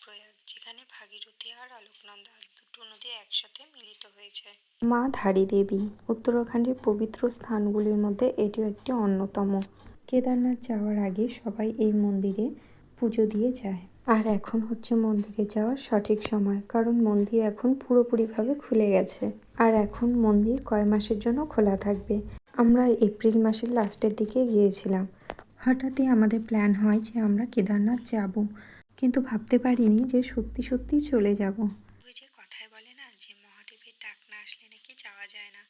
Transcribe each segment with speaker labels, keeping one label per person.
Speaker 1: দেবপ্রয়াগ, যেখানে ভাগীরথী আর আলোকনন্দা দুটো নদী একসাথে মিলিত হয়েছে। মা ধারী দেবী উত্তরাখণ্ডের পবিত্র স্থানগুলির মধ্যে এটিও একটি অন্যতম। কেদারনাথ যাওয়ার আগে সবাই এই মন্দিরে পুজো দিয়ে যায়। আর এখন হচ্ছে মন্দিরে যাওয়ার সঠিক সময়, কারণ মন্দির এখন পুরোপুরিভাবে খুলে গেছে। আর এখন মন্দির কয় মাসের জন্য খোলা থাকবে। আমরা এপ্রিল মাসের লাস্টের দিকে গিয়েছিলাম। হঠাৎই আমাদের প্ল্যান হয় যে আমরা কেদারনাথ যাব, কিন্তু ভাবতে পারিনি যে সত্যি সত্যি চলে যাব। ওই যে কথায় বলে না যে মহাদেবের ডাক না আসলে নাকি যাওয়া যায় না,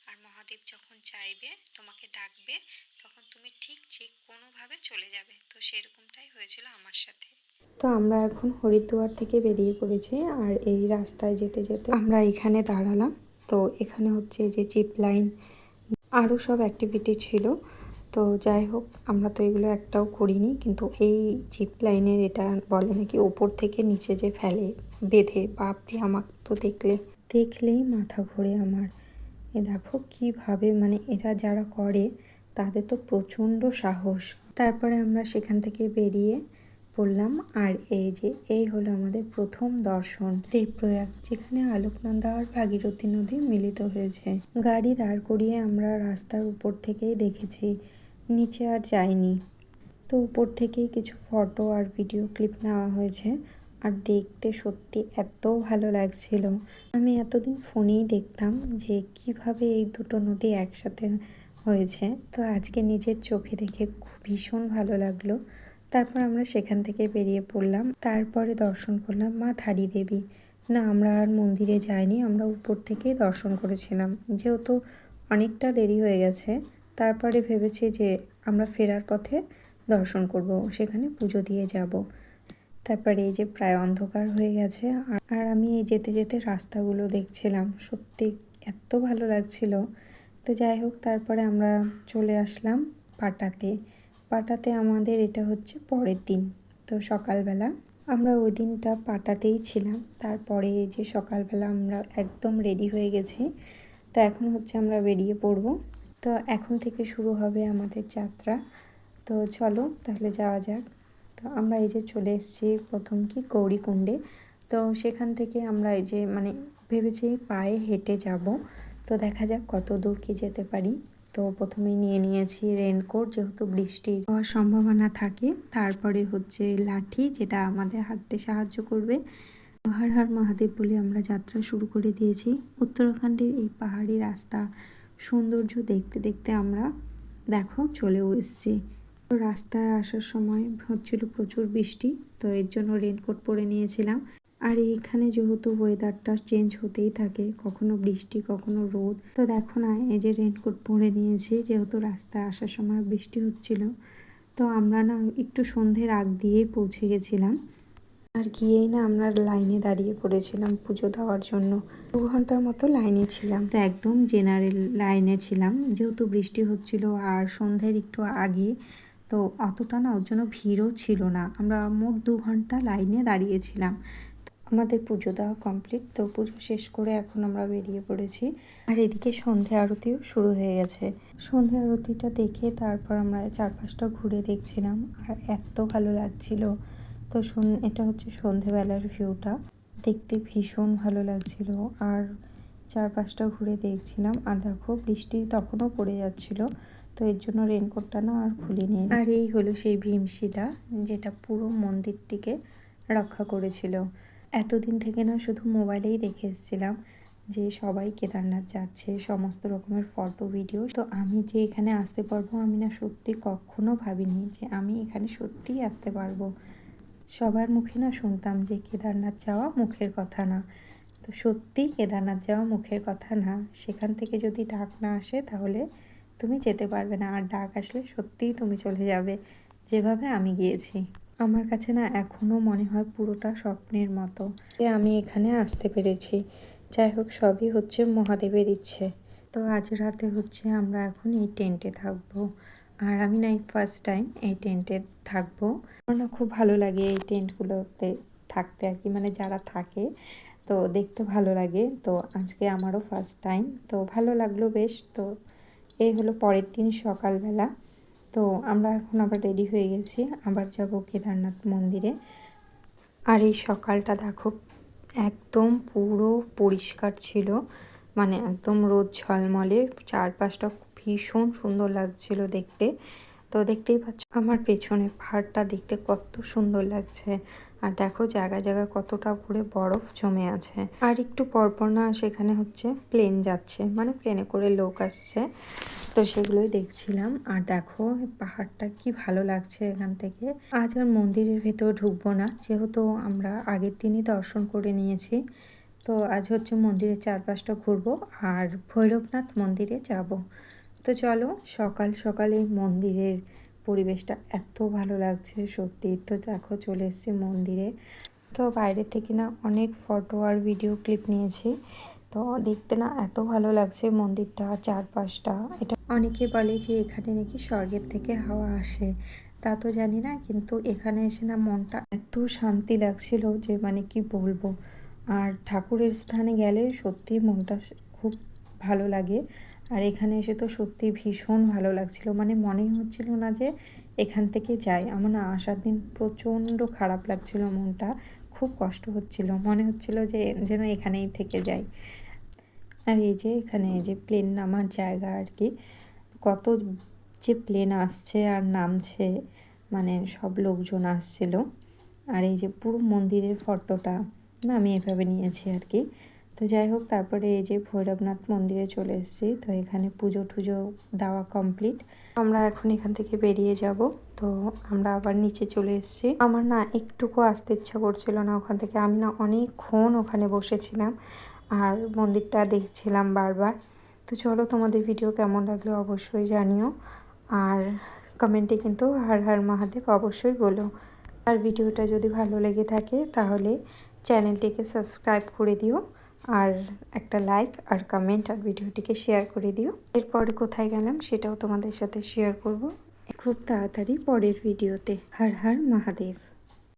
Speaker 1: আর মহাদেব যখন চাইবে তোমাকে ডাকবে তখন তুমি ঠিক যে কোনোভাবে চলে যাবে। তো সেরকমটাই হয়েছিল আমার সাথে। তো আমরা এখন হরিদ্বার থেকে বেরিয়ে পড়েছি, আর এই রাস্তায় যেতে যেতে আমরা এখানে দাঁড়ালাম। তো এখানে হচ্ছে যে জিপ লাইন আরও সব অ্যাক্টিভিটি ছিল। তো যাই হোক, আমরা তো এগুলো একটাও করিনি, কিন্তু এই জিপ লাইনের এটা বলে নাকি ওপর থেকে নিচে যে ফেলে বেঁধে, বাপরে আমার তো দেখলেই মাথা ঘোরে আমার। এ দেখো কিভাবে মানে এরা যারা করে তাদের তো প্রচণ্ড সাহস। তারপরে আমরা সেখান থেকে বেরিয়ে পড়লাম, আর এই হলো আমাদের প্রথম দর্শন দেবপ্রয়াগ, যেখানে আলোকনন্দা আর ভাগীরথী নদী মিলিত হয়েছে। গাড়ি দাঁড় করিয়ে আমরা রাস্তার উপর থেকেই দেখেছি, নিচে আর যাইনি। তো উপর থেকেই কিছু ফটো আর ভিডিও ক্লিপ নেওয়া হয়েছে, আর দেখতে সত্যি এত ভালো লাগছিল। আমি এতদিন ফোনেই দেখতাম যে কিভাবে এই দুটো নদী একসাথে হয়েছে, তো আজকে নিজের চোখে দেখে ভীষণ ভালো লাগলো। তারপর আমরা সেখান থেকে বেরিয়ে পড়লাম। তারপরে দর্শন করলাম মা ধারী দেবী। না, আমরা আর মন্দিরে যাইনি, আমরা উপর থেকেই দর্শন করেছিলাম। যেহেতু অনেকটা দেরি হয়ে গেছে, তারপরে ভেবেছি যে আমরা ফেরার পথে দর্শন করব, সেখানে পুজো দিয়ে যাব। তারপরে এই যে প্রায় অন্ধকার হয়ে গেছে, আর আমি এই যেতে যেতে রাস্তাগুলো দেখছিলাম, সত্যি এত ভালো লাগছিল। তো যাই হোক, তারপরে আমরা চলে আসলাম পাটাতে আমাদের এটা হচ্ছে পরের দিন। তো সকালবেলা আমরা ওই দিনটা পাটাতেই ছিলাম। তারপরে এই যে সকালবেলা আমরা একদম রেডি হয়ে গেছি। তো এখন হচ্ছে আমরা বেরিয়ে পড়ব। তো এখন থেকে শুরু হবে আমাদের যাত্রা। তো চলো তাহলে যাওয়া যাক। তো আমরা এই যে চলে এসেছি প্রথম গৌরীকুণ্ডে। তো সেখান থেকে আমরা এই যে ভেবেছি পায়ে হেঁটে যাব। তো দেখা যাক কত দূর কি যেতে পারি। তো প্রথমেই নিয়ে নিয়েছি রেনকোট, যেহেতু বৃষ্টি হওয়ার সম্ভাবনা থাকে। তারপরে হচ্ছে লাঠি, যেটা আমাদের হাঁটতে সাহায্য করবে। হর হর মহাদেব বলে আমরা যাত্রা শুরু করে দিয়েছি। উত্তরাখণ্ডের এই পাহাড়ি রাস্তা সৌন্দর্য দেখতে দেখতে আমরা দেখো চলেও এসেছি। রাস্তায় আসার সময় হচ্ছিল প্রচুর বৃষ্টি, তো এর জন্য রেনকোট পরে নিয়েছিলাম। আর এইখানে যেহেতু ওয়েদারটা চেঞ্জ হতেই থাকে, কখনো বৃষ্টি কখনো রোদ। তো দেখো না, এই যে রেনকোট পরে নিয়েছি, যেহেতু রাস্তায় আসার সময় বৃষ্টি হচ্ছিল। তো আমরা না একটু সন্ধ্যের আগ দিয়েই পৌঁছে গেছিলাম, আর গিয়েই না আমরা লাইনে দাঁড়িয়ে পড়েছিলাম পুজো দেওয়ার জন্য। 2 ঘন্টার মতো লাইনে ছিলাম। তো একদম জেনারেল লাইনে ছিলাম, যেহেতু বৃষ্টি হচ্ছিল আর সন্ধ্যের একটু আগে। তো অতটা না ওর জন্য ভিড়ও ছিল না। আমরা মোট 2 ঘন্টা লাইনে দাঁড়িয়েছিলাম। আমাদের পুজো দেওয়া কমপ্লিট। তো পুজো শেষ করে এখন আমরা বেরিয়ে পড়েছি। আর এদিকে সন্ধ্যা আরতিও শুরু হয়ে গেছে। সন্ধ্যা আরতিটা দেখে তারপর আমরা চারপাশটা ঘুরে দেখছিলাম, আর এত ভালো লাগছিল। তো এটা হচ্ছে সন্ধেবেলার ভিউটা, দেখতে ভীষণ ভালো লাগছিল। আর চারপাশটা ঘুরে দেখছিলাম, আর দেখো বৃষ্টি তখনও পড়ে যাচ্ছিল। তো এর জন্য রেনকোটটা না আর খুলিনি। আর এই হলো সেই ভীমশিলা, যেটা পুরো মন্দিরটিকে রক্ষা করেছিল। এতদিন থেকে না শুধু মোবাইলেই দেখে এসেছিলাম যে সবাই কেদারনাথ যাচ্ছে, সমস্ত রকমের ফটো ভিডিও। তো আমি যে এখানে আসতে পারবো, আমি না সত্যি কখনো ভাবিনি যে আমি এখানে সত্যিই আসতে পারবো। সবার মুখে না শুনতাম যে কেদারনাথ যাওয়া মুখের কথা না। তো সত্যি কেদারনাথ যাওয়া মুখের কথা না। সেখান থেকে যদি ডাক না আসে তাহলে তুমি যেতে পারবে না, আর ডাক আসলে সত্যিই তুমি চলে যাবে, যেভাবে আমি গিয়েছি। আমার কাছে না এখনও মনে হয় পুরোটা স্বপ্নের মতো যে আমি এখানে আসতে পেরেছি। যাই হোক, সবই হচ্ছে মহাদেবের ইচ্ছে। তো আজ রাতে হচ্ছে আমরা এখন এই টেন্টে থাকবো। আর আমি না এই ফার্স্ট টাইম এই টেন্টে থাকবো। আমার না খুব ভালো লাগে এই টেন্টগুলোতে থাকতে আর কি, যারা থাকে তো দেখতে ভালো লাগে। তো আজকে আমারও ফার্স্ট টাইম, তো ভালো লাগলো বেশ। তো এই হলো পরের দিন সকালবেলা। তো আমরা এখন আবার রেডি হয়ে গেছি, আবার যাব কেদারনাথ মন্দিরে। আর এই সকালটা দেখো একদম পুরো পরিষ্কার ছিল, মানে একদম রোদ ঝলমলে, চারপাশটা ভীষণ সুন্দর লাগছিল দেখতে। তো দেখতেই পাচ্ছ আমার পেছনে পাহাড়টা দেখতে কত সুন্দর লাগছে। আর দেখো জায়গায় জায়গায় কতটা করে বরফ জমে আছে। আর একটু পরপর না সেখানে হচ্ছে প্লেন যাচ্ছে, মানে প্লেনে করে লোক আসছে, তো সেগুলোই দেখছিলাম। আর দেখো পাহাড়টা কি ভালো লাগছে এখান থেকে। আজ আর মন্দিরের ভেতর ঢুকবো না, যেহেতু আমরা আগের দিনই দর্শন করে নিয়েছি। তো আজ হচ্ছে মন্দিরের চারপাশটা ঘুরবো আর ভৈরবনাথ মন্দিরে যাব। তো চলো, সকাল সকাল এই মন্দিরের পরিবেশটা এত ভালো লাগছে সত্যি। তো দেখো চলে এসেছি মন্দিরে। তো বাইরে থেকে না অনেক ফটো আর ভিডিও ক্লিপ নিয়েছি। তো দেখতে না এত ভালো লাগছে মন্দিরটা, চারপাশটা। এটা অনেকে বলে যে এখানে নাকি স্বর্গের থেকে হাওয়া আসে, তা তো জানি না, কিন্তু এখানে এসে না মনটা এত শান্তি লাগছিল যে মানে কি বলবো। আর ঠাকুরের স্থানে গেলে সত্যি মনটা খুব ভালো লাগে। আর এখানে এসে তো সত্যি ভীষণ ভালো লাগছিল, মানে মনেই হচ্ছিল না যে এখান থেকে যাই। আমার না আসার দিন প্রচণ্ড খারাপ লাগছিল, মনটা খুব কষ্ট হচ্ছিল, মনে হচ্ছিল যে যেন এখানেই থেকে যাই। আর এই যে এখানে এই যে প্লেন নামার জায়গা আর কি, কত যে প্লেন আসছে আর নামছে, মানে সব লোকজন আসছিল। আর এই যে পুরো মন্দিরের ফটোটা না আমি এভাবে নিয়েছি আর কি। তো যাই হোক, তারপরে এই যে ভৈরবনাথ মন্দিরে চলে এসেছি। তো এখানে পুজো টুজো দেওয়া কমপ্লিট, আমরা এখন এখান থেকে বেরিয়ে যাব। তো আমরা আবার নিচে চলে এসেছি। আমার না একটুকু আসতে ইচ্ছা করছিল না ওখান থেকে, আমি না অনেকক্ষণ ওখানে বসেছিলাম আর মন্দিরটা দেখছিলাম বারবার। তো চলো, তোমাদের ভিডিও কেমন লাগলো অবশ্যই জানিও, আর কমেন্টে কিন্তু হর হর মহাদেব অবশ্যই বলো। আর ভিডিওটা যদি ভালো লেগে থাকে তাহলে চ্যানেলটিকে সাবস্ক্রাইব করে দিও, আর একটা লাইক আর কমেন্ট আর ভিডিওটিকে শেয়ার করে দিও। এরপরে কোথায় গেলাম সেটাও তোমাদের সাথে শেয়ার করব খুব তাড়াতাড়ি পরের ভিডিওতে। হর হর মহাদেব।